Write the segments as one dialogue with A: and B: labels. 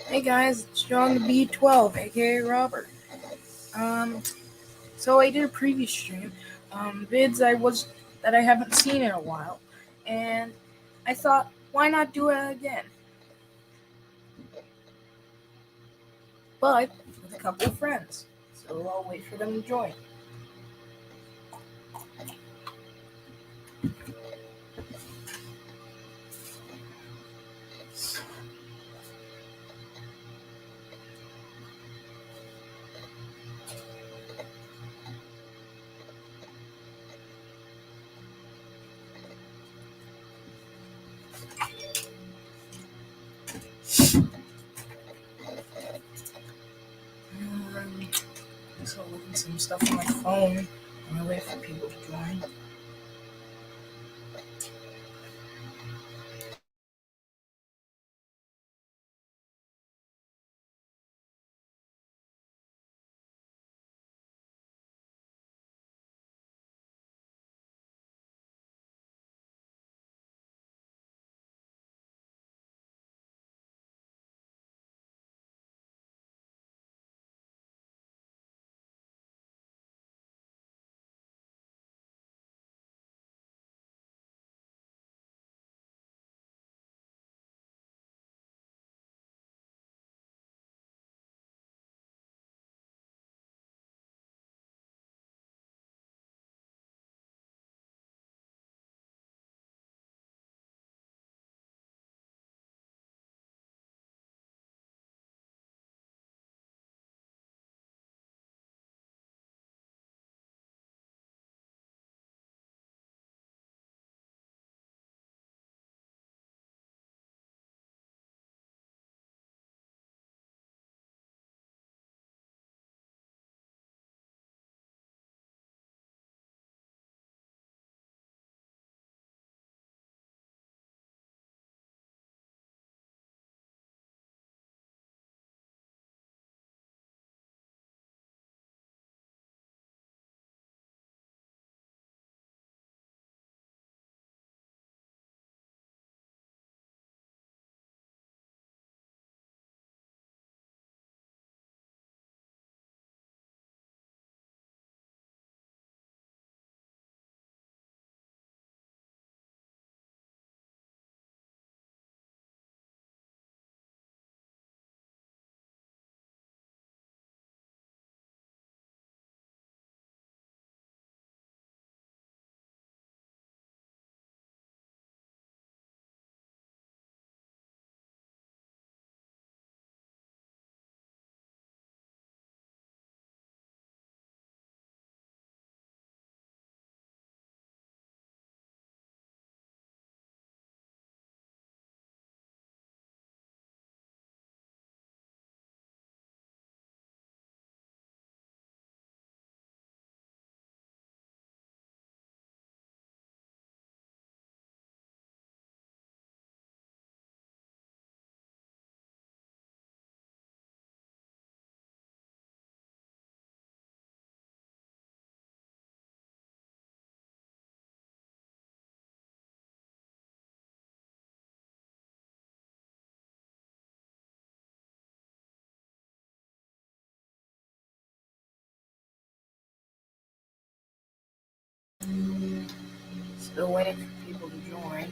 A: Hey guys, it's John the B12, aka Robert. Um, so I did a previous stream, vids that I haven't seen in a while, and I thought, why not do it again? But with a couple of friends, so I'll wait for them to join. Um, so I'll look at some stuff on my phone, and I'll wait for people to join. Still waiting for people to join.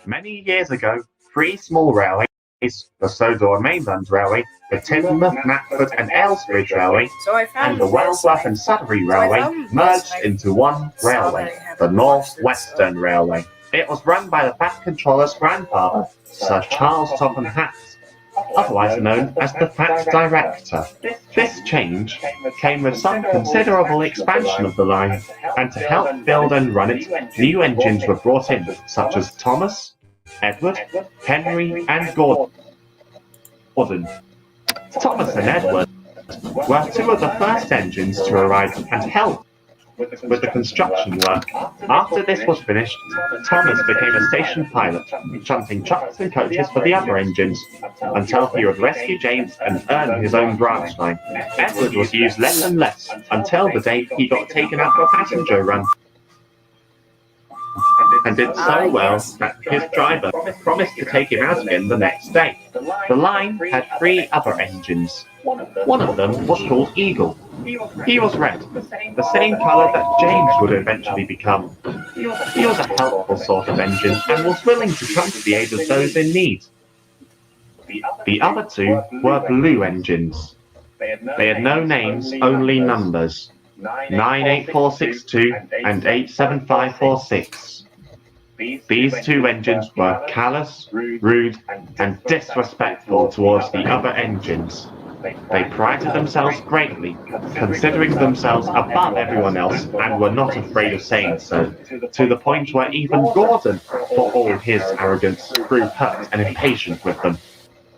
B: Many years ago, 3 small railways, the Sodor Mainland Railway, the Teignmouth, Knapford and Aylesbridge Railway,
A: So I found
B: and the Wellsworth and Sudbury Railway merged into one railway, the North Western Railway. It was run by the Fat Controller's grandfather, Sir Charles Topham Hatt, otherwise known as the Fat Director. This change came with some considerable expansion of the line, and to help build and run it, new engines were brought in, such as Thomas, Edward, Henry and Gordon. Thomas and Edward were 2 of the first engines to arrive and help with the construction work. After this was finished, Thomas became a station pilot, shunting trucks and coaches for the other engines, until he would rescue James and earn his own branch line. Edward was used less and less, until the day he got taken out for a passenger run, and did so well that his driver promised to take him out again the next day. The line had 3 other engines. One of them was called Eagle. He was red, the same colour that James would eventually become. He was a helpful sort of engine and was willing to come to the aid of those in need. The other 2 were blue engines. They had no names, only numbers: 98462 and 87546. These 2 engines were callous, rude, and disrespectful towards the other engines. They prided themselves greatly, considering themselves above everyone else, and were not afraid of saying so, to the point where even Gordon, for all his arrogance, grew hurt and impatient with them.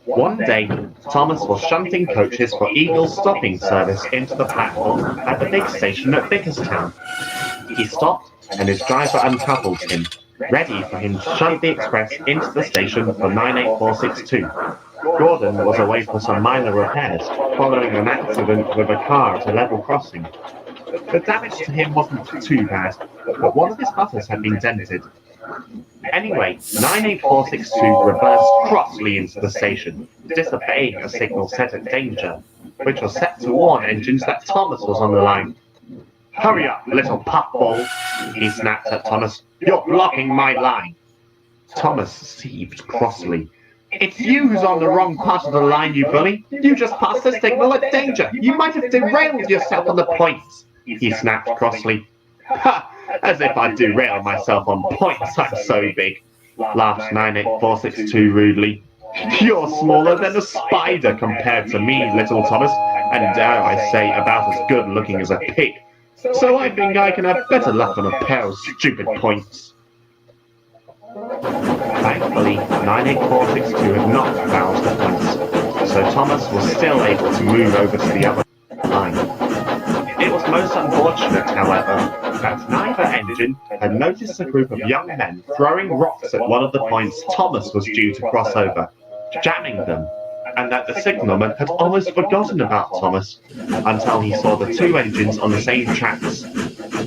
B: One day, Thomas was shunting coaches for Eagle's stopping service into the platform at the big station at Vickerstown. He stopped, and his driver uncoupled him, ready for him to shunt the express into the station for 98462. Gordon was away for some minor repairs, following an accident with a car at a level crossing. The damage to him wasn't too bad, but one of his butters had been dented. Anyway, 98462 reversed crossly into the station, disobeying a signal set at danger, which was set to warn engines that Thomas was on the line. "Hurry up, little puffball," he snapped at Thomas. "You're blocking my line." Thomas seethed crossly. "It's you who's on the wrong part of the line, you bully. You just passed the signal at danger. You might have derailed yourself on the points," he snapped crossly. "Ha! As if I'd derail myself on points, I'm so big," laughed 98462 rudely. "You're smaller than a spider compared to me, little Thomas, and dare I say, about as good looking as a pig. So I think I can have better luck on a pair of stupid points." Thankfully, 98462 had not fouled the points, so Thomas was still able to move over to the other line. It was most unfortunate, however, that neither engine had noticed a group of young men throwing rocks at one of the points Thomas was due to cross over, jamming them, and that the signalman had almost forgotten about Thomas until he saw the 2 engines on the same tracks.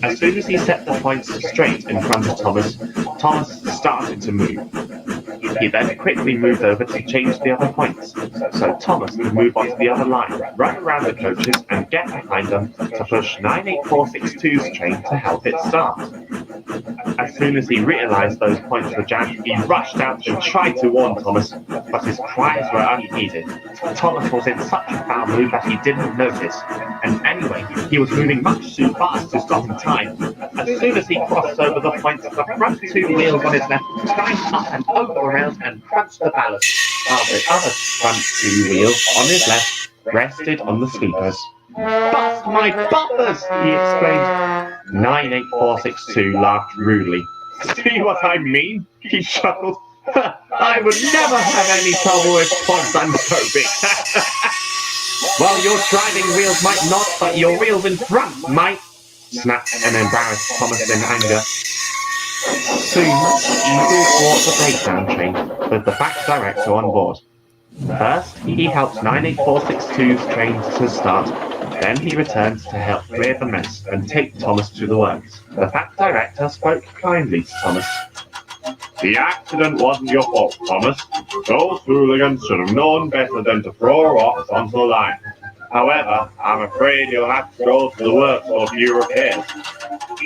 B: As soon as he set the points straight in front of Thomas, Thomas started to move. He then quickly moved over to change the other points, so Thomas could move onto the other line, run around the coaches and get behind them to push 98462's train to help it start. As soon as he realised those points were jammed, he rushed out and tried to warn Thomas, but his cries were unheeded. Thomas was in such a foul mood that he didn't notice, and anyway, he was moving much too fast to stop in time. As soon as he crossed over the points, the front 2 wheels on his left climbed up and over the rails and crunched the ballast, while the other front 2 wheels on his left rested on the sleepers. "Bust my bumpers!" he exclaimed. 98462 laughed rudely. "See what I mean?" he chuckled. "I would never have any trouble with points, I'm so big." "Well, your driving wheels might not, but your wheels in front might," snapped an embarrassed Thomas in anger. Soon, Eagle brought the breakdown train, with the Fat Director on board. First, he helped 98462's train to start, then he returned to help clear the mess and take Thomas to the works. The Fat Director spoke kindly to Thomas. "The accident wasn't your fault, Thomas. Those hooligans should have known better than to throw rocks onto the line. However, I'm afraid you'll have to go to the works for a few repairs."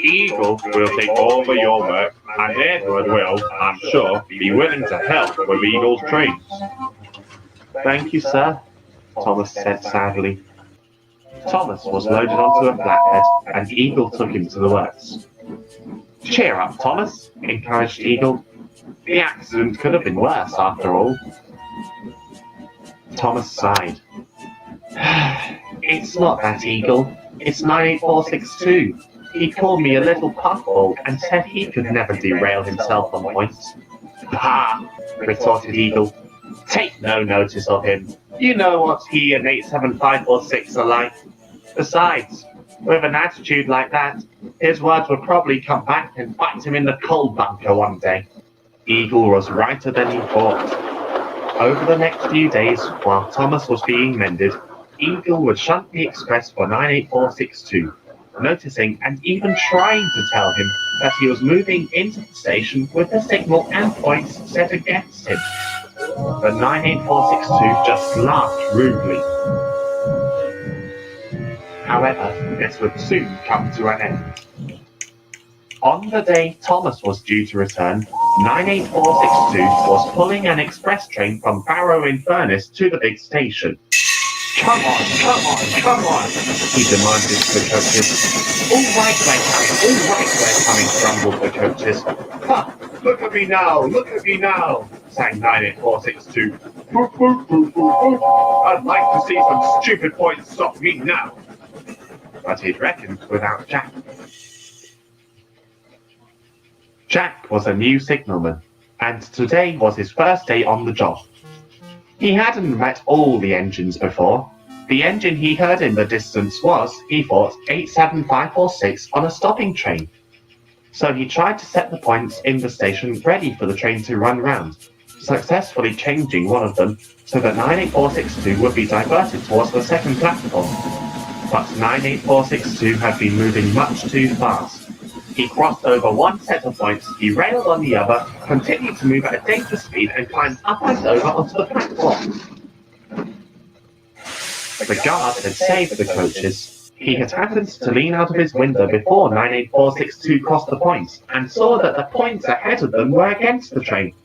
B: Eagle will take over your work, and Edward will, I'm sure, be willing to help with Eagle's trains. Thank you, sir, Thomas said sadly. Thomas was loaded onto a flatbed, and Eagle took him to the works. Cheer up, Thomas, encouraged Eagle. The accident could have been worse, after all. Thomas sighed. It's not that, Eagle. It's 98462. He called me a little puffball and said he could never derail himself on points. Ha! Retorted Eagle. Take no notice of him. You know what he and 87546 are like. Besides, with an attitude like that, his words would probably come back and bite him in the coal bunker one day. Eagle was righter than he thought. Over the next few days, while Thomas was being mended, Eagle would shunt the express for 98462, noticing and even trying to tell him that he was moving into the station with the signal and points set against him. But 98462 just laughed rudely. However, this would soon come to an end. On the day Thomas was due to return, 98462 was pulling an express train from Barrow-in-Furness to the big station. Come on, come on, come on, he demanded to the coaches. All right, we're coming, grumbled the coaches. Ha! Look at me now, sang 98462. Boop, boop, boop, boop, boop. I'd like to see some stupid points stop me now. But he'd reckoned without Jack. Jack was a new signalman, and today was his first day on the job. He hadn't met all the engines before. The engine he heard in the distance was, he thought, 87546 on a stopping train. So he tried to set the points in the station ready for the train to run round, successfully changing one of them so that 98462 would be diverted towards the second platform. But 98462 had been moving much too fast. He crossed over one set of points, derailed on the other, continued to move at a dangerous speed, and climbed up and over onto the platform. The guard had saved the coaches. He had happened to lean out of his window before 98462 crossed the points, and saw that the points ahead of them were against the train.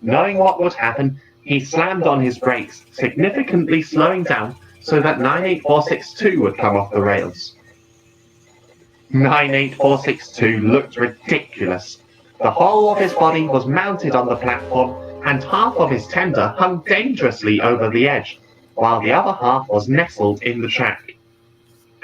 B: Knowing what would happen, he slammed on his brakes, significantly slowing down so that 98462 would come off the rails. 98462 looked ridiculous. The whole of his body was mounted on the platform, and half of his tender hung dangerously over the edge, while the other half was nestled in the track.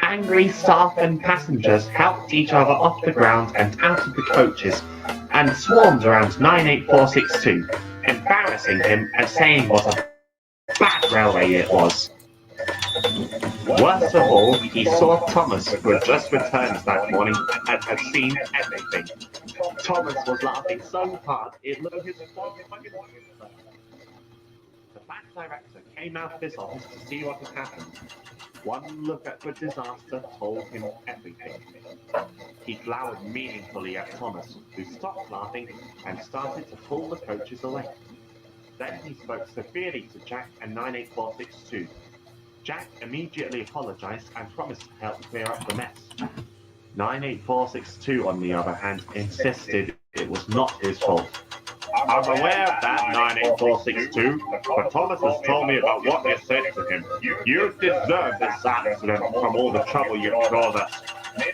B: Angry staff and passengers helped each other off the ground and out of the coaches, and swarmed around 98462, embarrassing him and saying what a bad railway it was. Worst of all, he saw Thomas, who had just returned that morning and had seen everything. Thomas was laughing so hard it looked his whole fucking. The back director came out of his office to see what had happened. One look at the disaster told him everything. He glowered meaningfully at Thomas, who stopped laughing and started to pull the coaches away. Then he spoke severely to Jack and 98462. Jack immediately apologized and promised to help clear up the mess. 98462, on the other hand, insisted it was not his fault. I'm aware of that, 98462, but Thomas has told me about what you said to him. You deserve this accident from all the trouble you've caused us.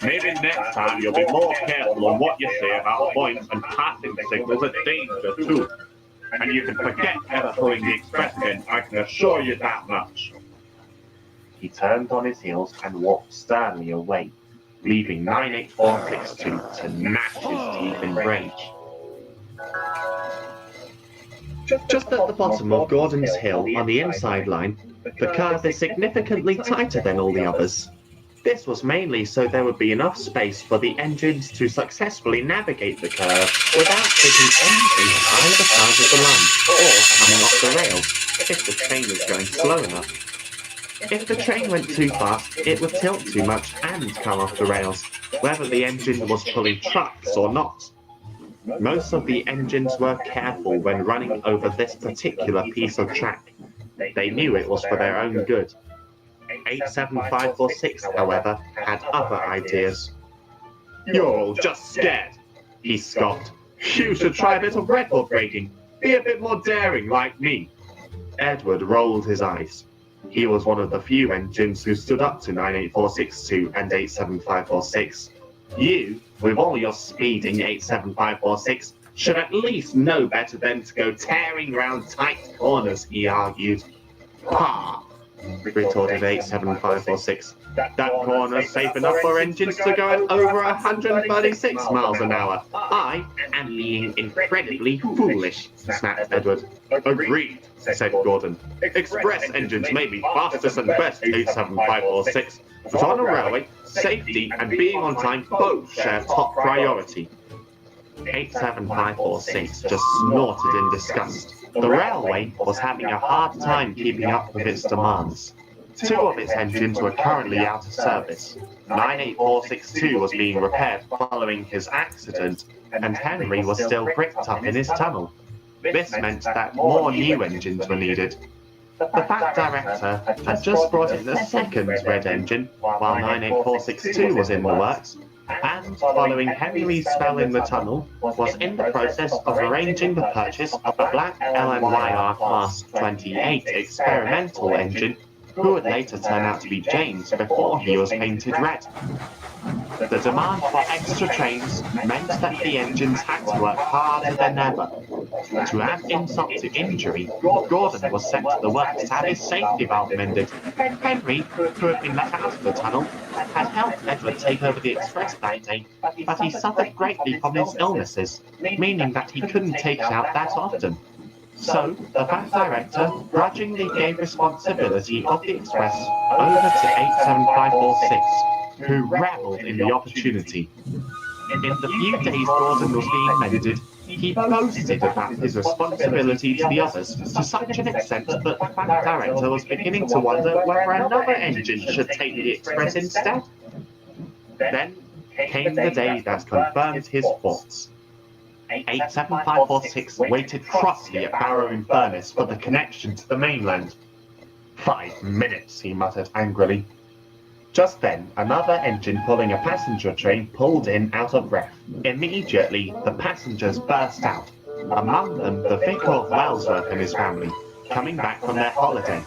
B: Maybe next time you'll be more careful on what you say about points and passing signals are danger too. And you can forget ever pulling the express again, I can assure you that much. He turned on his heels and walked sternly away, leaving 98462 to gnash his teeth in rage. Just at the bottom of Gordon's Hill on the inside line, the curve is significantly tighter than all the others. This was mainly so there would be enough space for the engines to successfully navigate the curve without hitting anything either side of the line or coming off the rails if the train was going slow enough. If the train went too fast, it would tilt too much and come off the rails, whether the engine was pulling trucks or not. Most of the engines were careful when running over this particular piece of track. They knew it was for their own good. 87546, however, had other ideas. You're all just scared, he scoffed. You should try a bit of record breaking. Be a bit more daring like me. Edward rolled his eyes. He was one of the few engines who stood up to 98462 and 87546. You, with all your speeding 87546, should at least know better than to go tearing round tight corners, he argued. Ha! Retorted 87546. That corner's safe enough for engines to go at over 136 miles an hour. I am being incredibly foolish, snapped Edward. Agreed, said Gordon. Express engines may be fastest and best, 87546, but on a railway, safety and being on time both share top priority. 87546 just snorted in disgust. The railway was having a hard time keeping up with its demands. Two of its engines were currently out of service. 98462 was being repaired following his accident, and Henry was still bricked up in his tunnel. This meant that more new engines were needed. The Fat Director had just brought in the second red engine, while 98462 was in the works, and, following Henry's spell in the tunnel, was in the process of arranging the purchase of a black LNYR Class 28 experimental engine, who would later turn out to be James before he was painted red. The demand for extra trains meant that the engines had to work harder than ever. To add insult to injury, Gordon was sent to the works to have his safety valve mended. Henry, who had been let out of the tunnel, had helped Edward take over the express that day, but he suffered greatly from his illnesses, meaning that he couldn't take it out that often. So, the Fat Director grudgingly gave responsibility of the express over to 87546, who revelled in the opportunity. In the few days Gordon was being mended, he boasted about his responsibility to the others to such an extent that the Fat Director was beginning to wonder whether another engine should take the express instead. Then came the day that confirmed his thoughts. 87546 waited crossly at Barrow-in-Furness for the connection to the mainland. 5 minutes, he muttered angrily. Just then, another engine pulling a passenger train pulled in out of breath. Immediately, the passengers burst out, among them the Vicar of Wellsworth and his family, coming back from their holiday.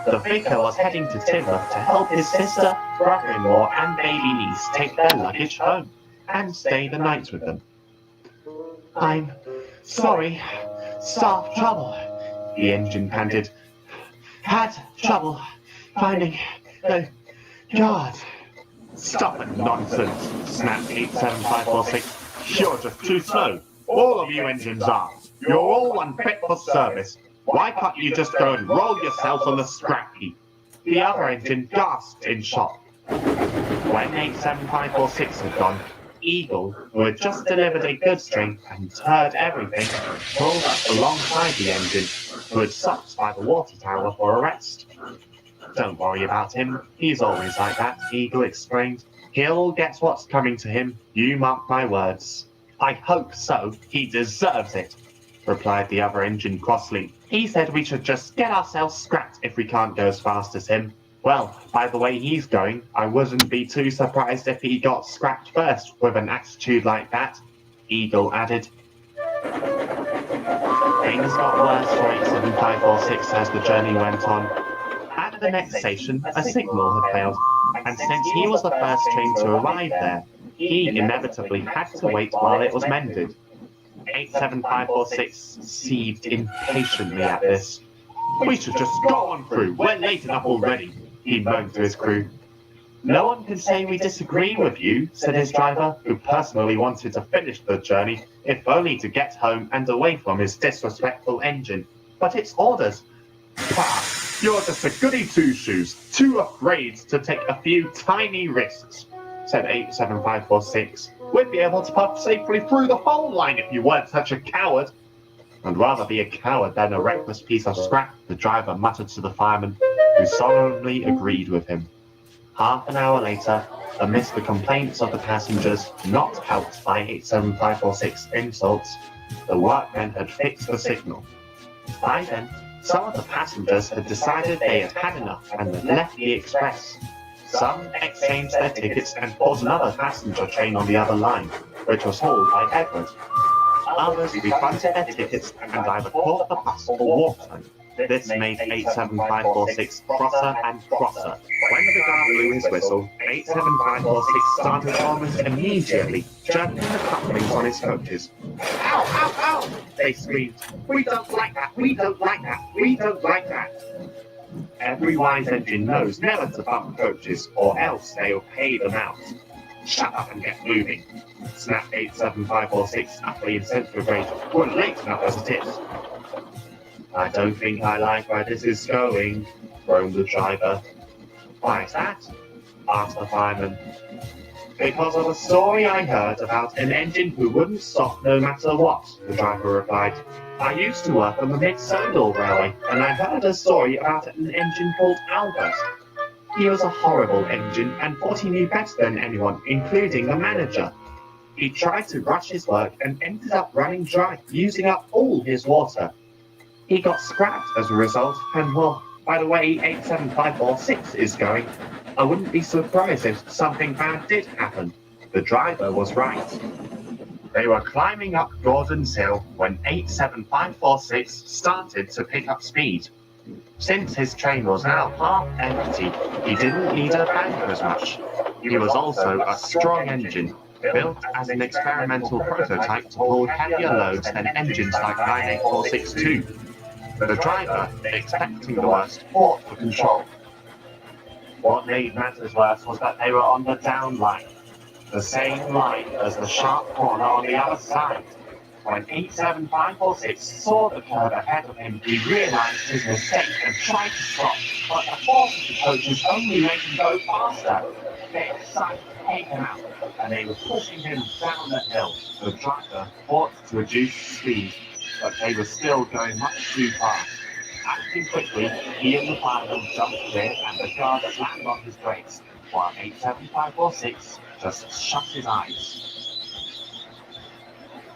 B: The Vicar was heading to Timber to help his sister, brother-in-law and baby niece take their luggage home, and stay the night with them. I'm sorry, staff trouble, the engine panted. Had trouble finding the yard. Stop it, nonsense, snapped 87546. You're just too slow. All of you engines are. You're all unfit for service. Why can't you just go and roll yourselves on the scrap heap? The other engine gasped in shock. When 87546 had gone, Eagle, who had just delivered a goods train and heard everything, pulled up alongside the engine, who had stopped by the water tower for a rest. Don't worry about him, he's always like that, Eagle explained. He'll get what's coming to him, you mark my words. I hope so, he deserves it, replied the other engine crossly. He said we should just get ourselves scrapped if we can't go as fast as him. Well, by the way he's going, I wouldn't be too surprised if he got scrapped first with an attitude like that, Eagle added. Things got worse for 87546 as the journey went on. At the next station, a signal had failed, and since he was the first train to arrive there, he inevitably had to wait while it was mended. 87546 seethed impatiently at this. We should just go on through, we're late enough already, he moaned to his crew. No one can say we disagree with you, said his driver, who personally wanted to finish the journey, if only to get home and away from his disrespectful engine. But it's orders. Pah! You're just a goody two-shoes, too afraid to take a few tiny risks, said 87546. We'd be able to puff safely through the whole line if you weren't such a coward. I'd rather be a coward than a reckless piece of scrap, the driver muttered to the fireman, who solemnly agreed with him. Half an hour later, amidst the complaints of the passengers, not helped by 87546 insults, the workmen had fixed the signal. By then, some of the passengers had decided they had had enough and had left the express. Some exchanged their tickets and bought another passenger train on the other line, which was hauled by Edward. Others refunded their tickets and either caught the bus or walked home. This made 87546 crosser and crosser. When the guard blew his whistle, 87546 started almost immediately jerking the couplings on his coaches. Ow, ow, ow! They screamed. We don't like that, we don't like that, we don't like that. Every wise engine knows never to bump coaches, or else they'll pay them out. Shut up and get moving, snapped 87546 utterly incensed with rage. We're late enough as it is. I don't think I like where this is going, groaned the driver. Why is that? Asked the fireman. Because of a story I heard about an engine who wouldn't stop no matter what, the driver replied. I used to work on the Mid-Sodal Railway, and I heard a story about an engine called Albert. He was a horrible engine and thought he knew better than anyone, including the manager. He tried to rush his work and ended up running dry, using up all his water. He got scrapped as a result, and well, by the way 87546 is going, I wouldn't be surprised if something bad did happen. The driver was right. They were climbing up Gordon's Hill when 87546 started to pick up speed. Since his train was now half empty, he didn't need a banker as much. He was also a strong engine, built as an experimental prototype to pull heavier loads than engines like 98462. The driver, expecting the worst, fought for control. What made matters worse was that they were on the down line, the same line as the sharp corner on the other side. When 87546 saw the curve ahead of him, he realized his mistake and tried to stop, but the force of the coaches only made him go faster. They decided to take him out, and they were pushing him down the hill. The driver fought to reduce speed, but they were still going much too fast. Acting quickly, he and the fireman jumped clear and the guard slammed on his brakes, while 87546 just shut his eyes.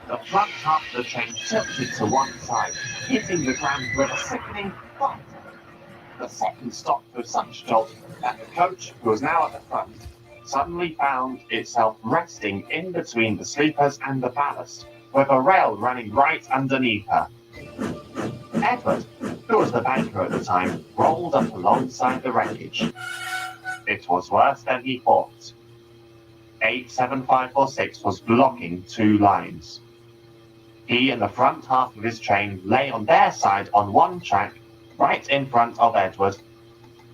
B: The front half of the train tilted to one side, hitting the ground with a sickening thud. The second stopped with such a jolt that the coach, who was now at the front, suddenly found itself resting in between the sleepers and the ballast, with a rail running right underneath her. Edward, who was the banker at the time, rolled up alongside the wreckage. It was worse than he thought. 87546 was blocking two lines. He and the front half of his train lay on their side on one track, right in front of Edward,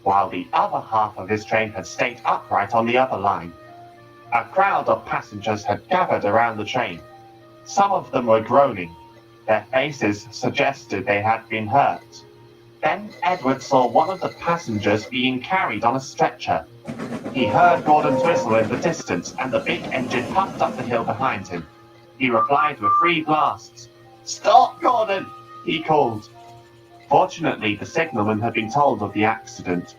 B: while the other half of his train had stayed upright on the other line. A crowd of passengers had gathered around the train. Some of them were groaning. Their faces suggested they had been hurt. Then Edward saw one of the passengers being carried on a stretcher. He heard Gordon's whistle in the distance, and the big engine puffed up the hill behind him. He replied with 3 blasts. "Stop, Gordon!" he called. Fortunately, the signalman had been told of the accident.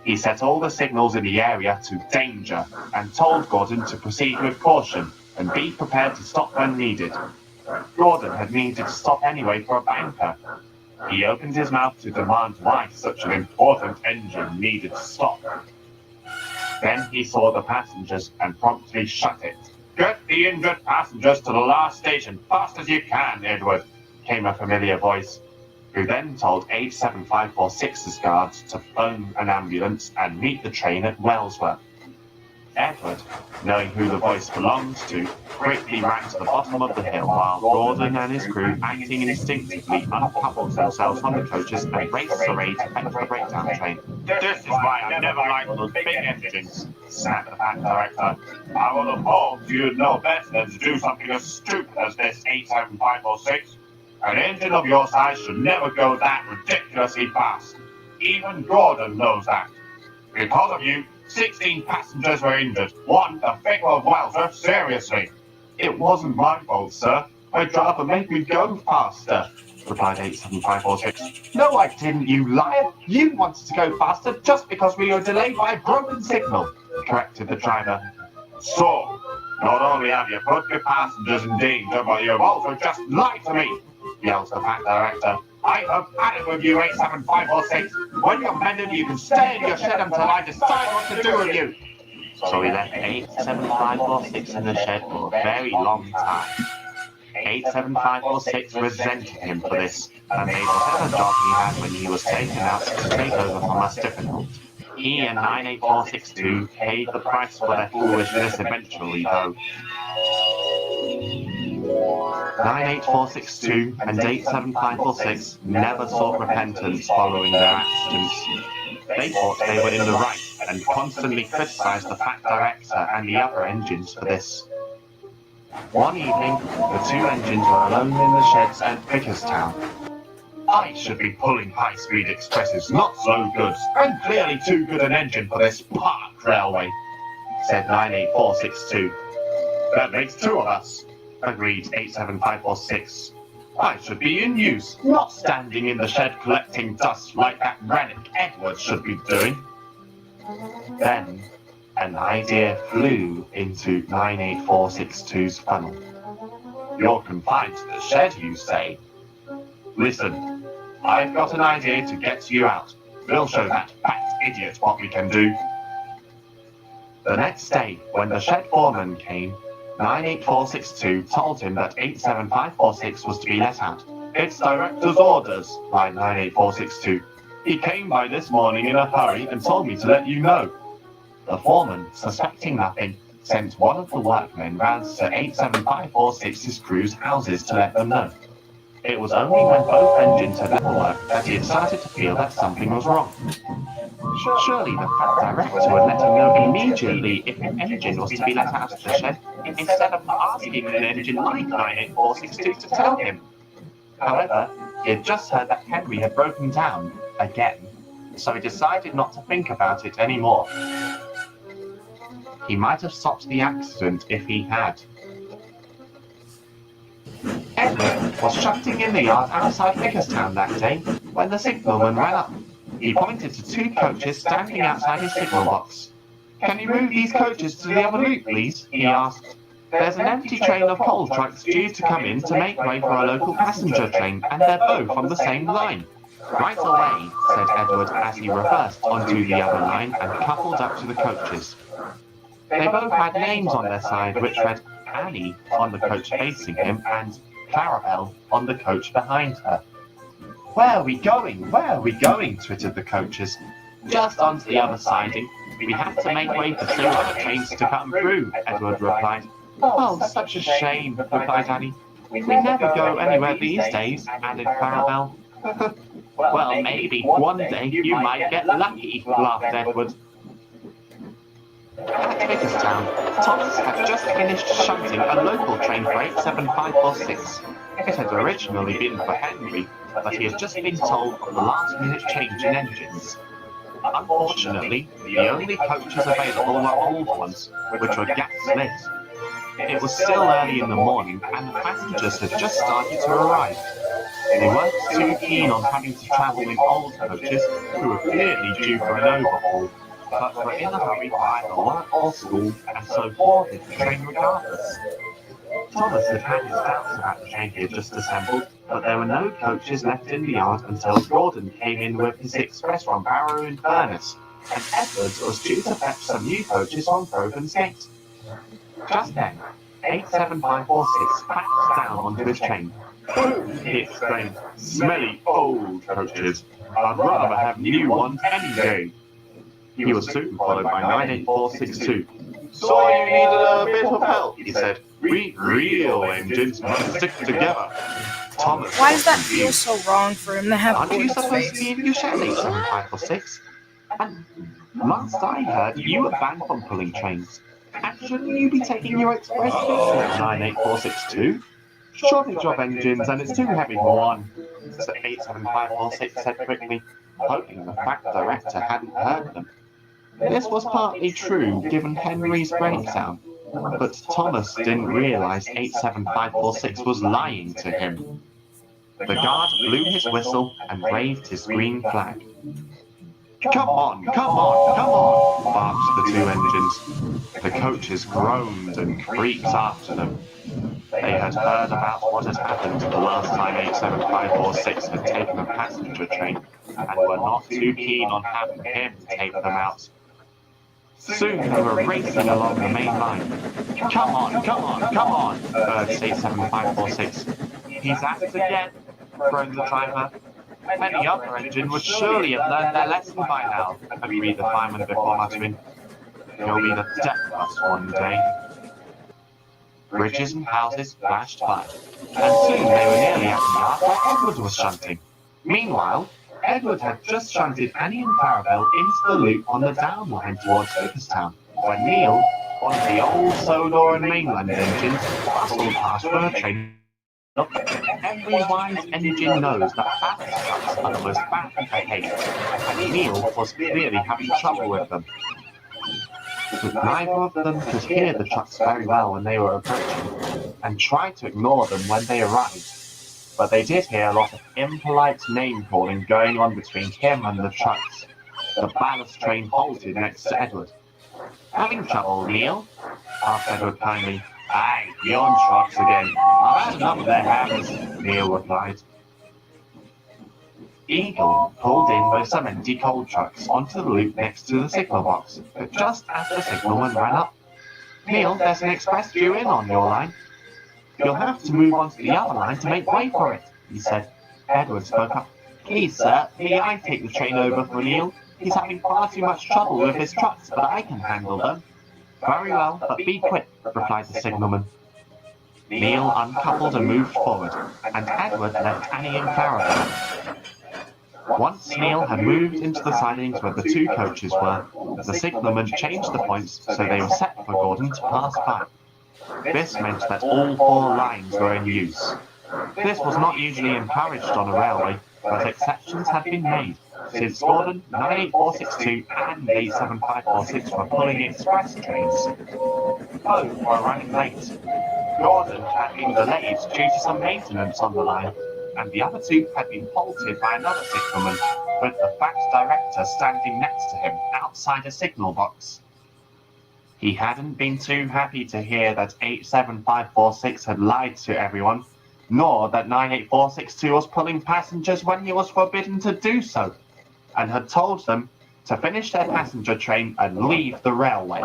B: He set all the signals in the area to danger and told Gordon to proceed with caution and be prepared to stop when needed. Gordon had needed to stop anyway for a banker. He opened his mouth to demand why such an important engine needed to stop. Then he saw the passengers and promptly shut it. "Get the injured passengers to the last station, fast as you can, Edward," came a familiar voice, who then told 87546's guards to phone an ambulance and meet the train at Wellsworth. Edward, knowing who the voice belonged to, quickly ran to the bottom of the hill while Gordon and his crew, acting instinctively, uncoupled themselves from the coaches and raced the raid to fetch the breakdown train. "This is why I never liked those big engines," snapped the bank director. "I would have hoped you'd know better than to do something as stupid as this 87546. An engine of your size should never go that ridiculously fast. Even Gordon knows that. Because of you, 16 passengers were injured, one the figure of Wellsworth seriously." "It wasn't my fault, sir. My driver made me go faster," replied 87546. "No, I didn't, you liar. You wanted to go faster just because we were delayed by a broken signal," corrected the driver. "So, not only have you put your passengers in danger, but you've also just lied to me," yelled the pack director. I have had it with you, 87546. When you're mended, you can stay in your shed until I decide what to do with you. So he left 87546 in the shed for a very long time. 87546 resented him for this and made whatever job he had when he was taken out to take over from us difficult. He and 98462 paid the price for their foolishness eventually, though. 98462 and 87546 never sought repentance following their accidents. They thought they were in the right and constantly criticized the Fat Director and the other engines for this. One evening, the two engines were alone in the sheds at Vickerstown. I should be pulling high-speed expresses, not slow goods. I'm clearly too good an engine for this park railway, said 98462. That makes two of us, agreed 87546. I should be in use, not standing in the shed collecting dust like that Rennick Edwards should be doing. Then, an idea flew into 98462's funnel. You're confined to the shed, you say? Listen, I've got an idea to get you out. We'll show that fat idiot what we can do. The next day, when the shed foreman came, 98462 told him that 87546 was to be let out. It's director's orders, replied 98462. He came by this morning in a hurry and told me to let you know. The foreman, suspecting nothing, sent one of the workmen round to 87546's crew's houses to let them know. It was only when both engines had left work that he had started to feel that something was wrong. Surely the Fat Director would let him know immediately if an engine was to be let out of the shed, instead of asking an engine like 98462 to tell him. However, he had just heard that Henry had broken down again, so he decided not to think about it anymore. He might have stopped the accident if he had. Edward was shunting in the yard outside Vickerstown that day when the signalman ran up. He pointed to two coaches standing outside his signal box. Can you move these coaches to the other loop, please? He asked. There's an empty train of coal trucks due to come in to make way for a local passenger train, and they're both on the same line. Right away, said Edward as he reversed onto the other line and coupled up to the coaches. They both had names on their side which read Annie on the coach facing him and Clarabelle on the coach behind her. Where are we going? Where are we going? Twittered the coaches. Just onto the other siding. We have to make way for two other trains to come through, Edward replied. Oh, such a shame, replied Annie. We never go anywhere these days, added Clarabelle. Well, maybe one day you might get lucky, laughed Edward. At Vickerstown, Thomas had just finished shunting a local train for 87546. It had originally been for Henry, but he had just been told of the last-minute change in engines. Unfortunately, the only coaches available were old ones, which were gas-lit. It was still early in the morning, and the passengers had just started to arrive. They weren't too keen on having to travel in old coaches, who were clearly due for an overhaul, but were in a hurry to either work or school, and so boarded the train regardless. Thomas had had his doubts about the train he had just assembled, but there were no coaches left in the yard until Gordon came in with his express from Barrow in Furness, and Edwards was due to fetch some new coaches from Proven's Gate. Just then, 87546 backed down onto his train. He exclaimed, "Smelly old coaches! I'd rather have new ones any day." He was soon followed by 98462. "So you needed a bit of help," he said. "We real engines must stick together." Thomas,
A: Why does that feel so wrong for him to have
B: aren't you
A: Gordon's
B: supposed to
A: face?
B: be in your shed, 87546? And last I heard, you were banned from pulling trains. And shouldn't you be taking your express to 98462? Shortage of engines, and it's too heavy for one, 87546 said quickly, hoping the Fat Director hadn't heard them. This was partly true, given Henry's breakdown, but Thomas didn't realise 87546 was lying to him. The guard blew his whistle and waved his green flag. Come on, come on, come on, barked the two engines. The coaches groaned and creaked after them. They had heard about what had happened the last time 87546 had taken a passenger train, and were not too keen on having him take them out. Soon they were racing along the main line. Come on, come on, come on, urged 87546. He's at it again, groaned the driver. Any other engine would surely have learned their lesson by now, agreed the fireman before muttering. He'll be the death of us one day. Bridges and houses flashed by, and soon they were nearly at the yard where Edward was shunting. Meanwhile, Edward had just shunted Annie and Clarabelle into the loop on the down line towards Vicarstown, when Neil, one of the old Sodor and Mainland engines, bustled past for a train. Every wise engine knows that ballast trucks are the most badly behaved, and Neil was clearly having trouble with them. Neither of them could hear the trucks very well when they were approaching, and tried to ignore them when they arrived. But they did hear a lot of impolite name-calling going on between him and the trucks. The ballast train halted next to Edward. Having trouble, Neil? Asked Edward kindly. Aye, yon trucks again. I've had enough of their hands, Neil replied. Eagle pulled in with some empty coal trucks onto the loop next to the signal box, but just as the signalman ran up, Neil, there's an express due in on your line. You'll have to move on to the other line to make way for it, he said. Edward spoke up. Please, sir, may I take the train over for Neil? He's having far too much trouble with his trucks, but I can handle them. Very well, but be quick, replied the signalman. Neil uncoupled and moved forward, and Edward left Annie and Clarabelle. Once Neil had moved into the sidings where the two coaches were, the signalman changed the points so they were set for Gordon to pass by. This meant that all four lines were in use. This was not usually encouraged on a railway, but exceptions had been made, since Gordon, 98462 and 87546 were pulling express trains. Both were running late. Gordon had been delayed due to some maintenance on the line, and the other two had been halted by another signalman, with the fact director standing next to him outside a signal box. He hadn't been too happy to hear that 87546 had lied to everyone, nor that 98462 was pulling passengers when he was forbidden to do so, and had told them to finish their passenger train and leave the railway.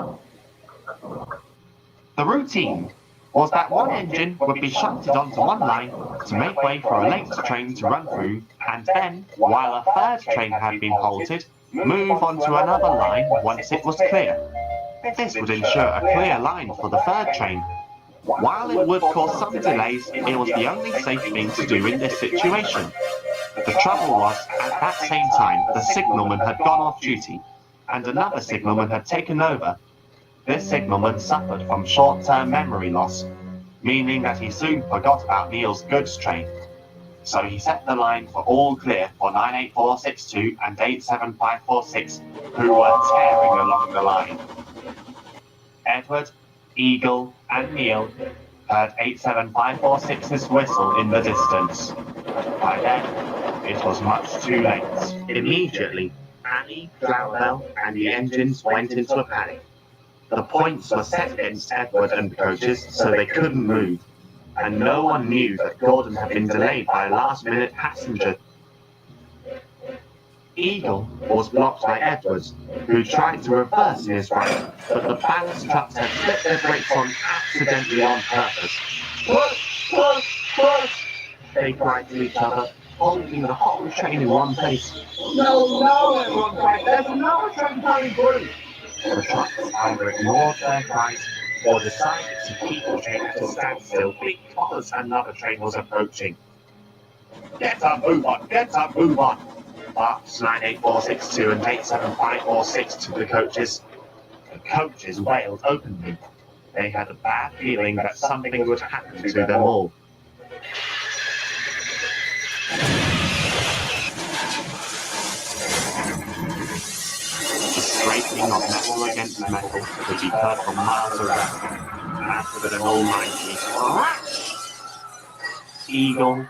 B: The routine was that one engine would be shunted onto one line to make way for a late train to run through, and then, while a third train had been halted, move onto another line once it was clear. This would ensure a clear line for the third train. While it would cause some delays, it was the only safe thing to do in this situation. The trouble was, at that same time, the signalman had gone off duty, and another signalman had taken over. This signalman suffered from short-term memory loss, meaning that he soon forgot about Neil's goods train. So he set the line for all clear for 98462 and 87546, who were tearing along the line. Edward, Eagle, and Neil heard 87546's whistle in the distance. By then, it was much too late. Immediately, Annie, Clarabelle, and the engines went into a panic. The points were set against Edward and the coaches so they couldn't move, and no one knew that Gordon had been delayed by a last-minute passenger. Eagle was blocked by Edwards, who tried to reverse in his right, but the ballast trucks had slipped their brakes on accidentally on purpose. Push! Push! Push! They cried to each other, holding the whole train in one place. No, everyone cried, there's another train coming through! The trucks either ignored their cries or decided to keep the train at a standstill because another train was approaching. Get up, move on! Get up, move on! Barked 98462 and 87546 to the coaches. The coaches wailed openly. They had a bad feeling that something would happen to them all. The scraping of metal against metal could be heard from miles around, as could an almighty crash. Eagle,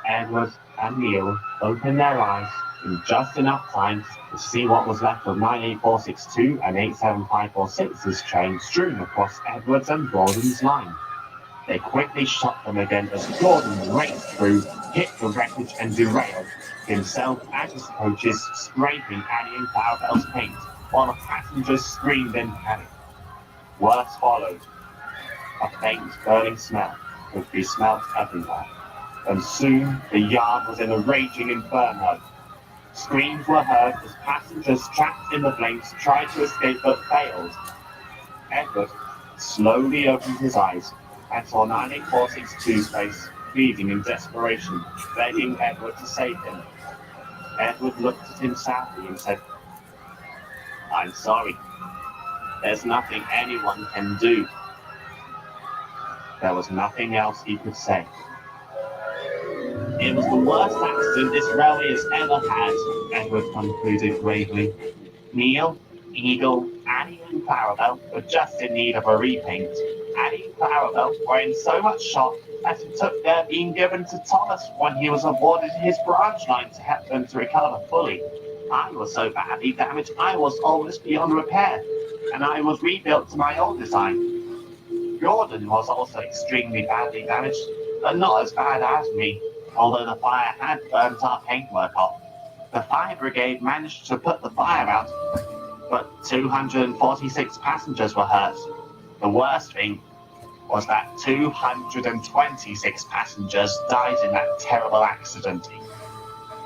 B: Edward, and Neil opened their eyes in just enough time to see what was left of 98462 and 87546's train strewn across Edwards and Gordon's line. They quickly shot them again as Gordon raced through, hit the wreckage and derailed, himself and his coaches scraping Annie and Clarabelle's paint, while the passengers screamed in panic. Worse followed. A faint burning smell could be smelt everywhere, and soon the yard was in a raging inferno. Screams were heard as passengers trapped in the flames tried to escape but failed. Edward slowly opened his eyes and saw 98462's face, pleading in desperation, begging Edward to save him. Edward looked at him sadly and said, "I'm sorry. There's nothing anyone can do." There was nothing else he could say. "It was the worst accident this railway has ever had," Edward concluded gravely. "Neil, Eagle, Annie and Clarabelle were just in need of a repaint. Annie and Clarabelle were in so much shock that it took their being given to Thomas when he was aboarded his branch line to help them to recover fully. I was so badly damaged I was almost beyond repair, and I was rebuilt to my old design. Gordon was also extremely badly damaged, but not as bad as me, although the fire had burnt our paintwork off. The fire brigade managed to put the fire out, but 246 passengers were hurt. The worst thing was that 226 passengers died in that terrible accident.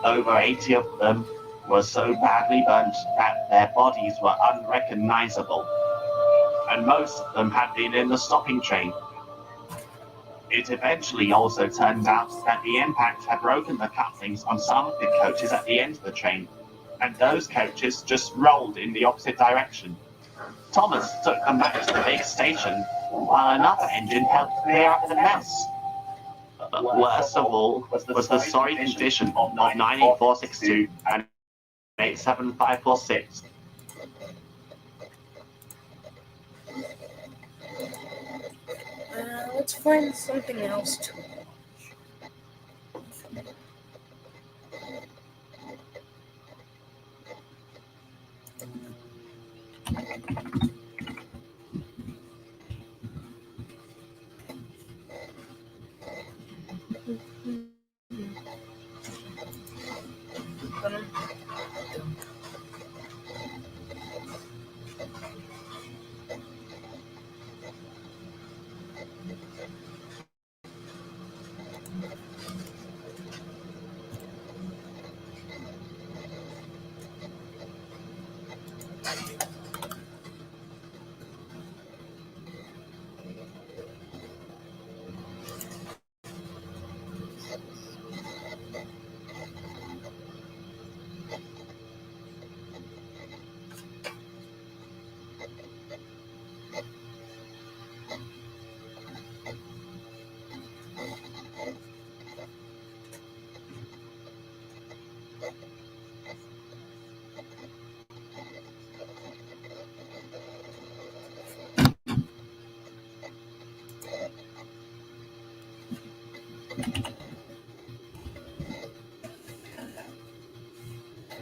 B: Over 80 of them were so badly burnt that their bodies were unrecognizable, and most of them had been in the stopping train. It eventually also turned out that the impact had broken the couplings on some of the coaches at the end of the train, and those coaches just rolled in the opposite direction. Thomas took them back to the big station, while another engine helped clear up the mess. But worst of all was the sorry condition of 98462 and 87546.
A: Let's find something else to watch.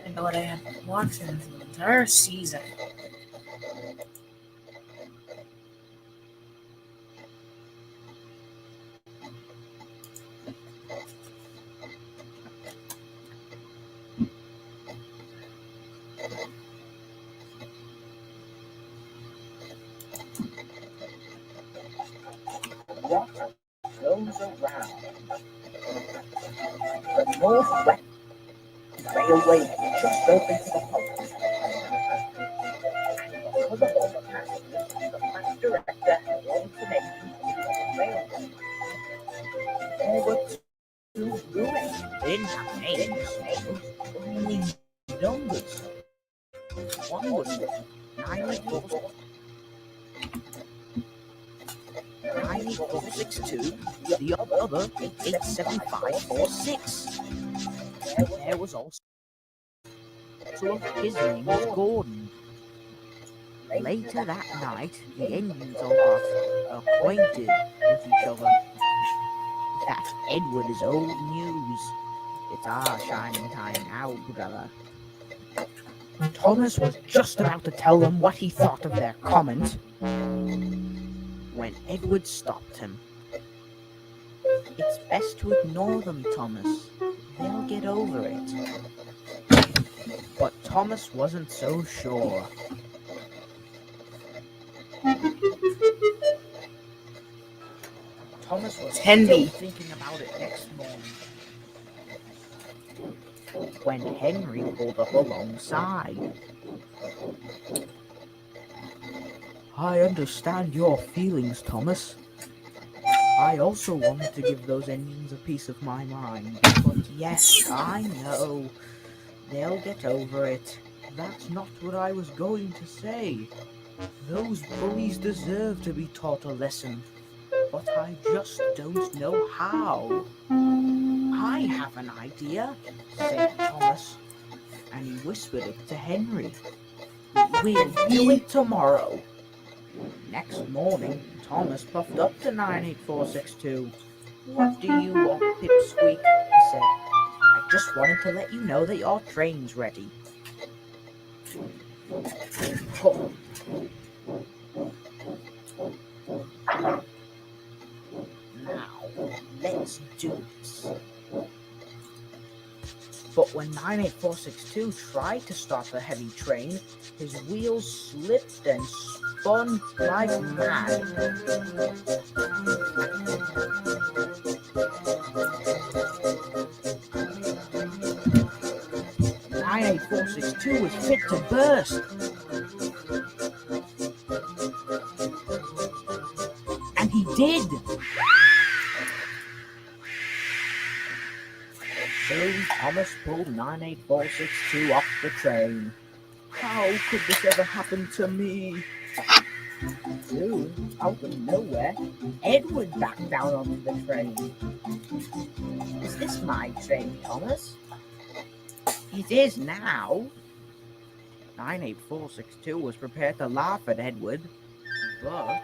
A: I know what I have been watching the entire season.
C: Water flows around the northwest railway just open to the public. For the moment, the plant director had information from the railway. There were two ruins in names, only numbers. One was 98462, the other 87546. There was also his name was Gordon. Later that night, the engines all got acquainted with each other. That Edward is old news. It's our shining time now, brother. Thomas was just about to tell them what he thought of their comment when Edward stopped him. It's best to ignore them, Thomas. They'll get over it. But Thomas wasn't so sure. Thomas was
A: Henry.
C: still thinking about it next morning when Henry pulled up alongside. I understand your feelings, Thomas. I also wanted to give those Indians a piece of my mind, but yes, I know. They'll get over it. That's not what I was going to say. Those bullies deserve to be taught a lesson, but I just don't know how. I have an idea, said Thomas, and he whispered it to Henry. We'll do it tomorrow. Next morning, Thomas puffed up to 98462. What do you want, Pipsqueak? He said. I just wanted to let you know that your train's ready. Now, let's do this. But when 98462 tried to start the heavy train, his wheels slipped and spun like mad. 98462 was fit to burst. And he did. So Thomas pulled 98462 off the train. How could this ever happen to me? Soon, out of nowhere, Edward backed down onto the train. Is this my train, Thomas? It is now. 98462 was prepared to laugh at Edward, but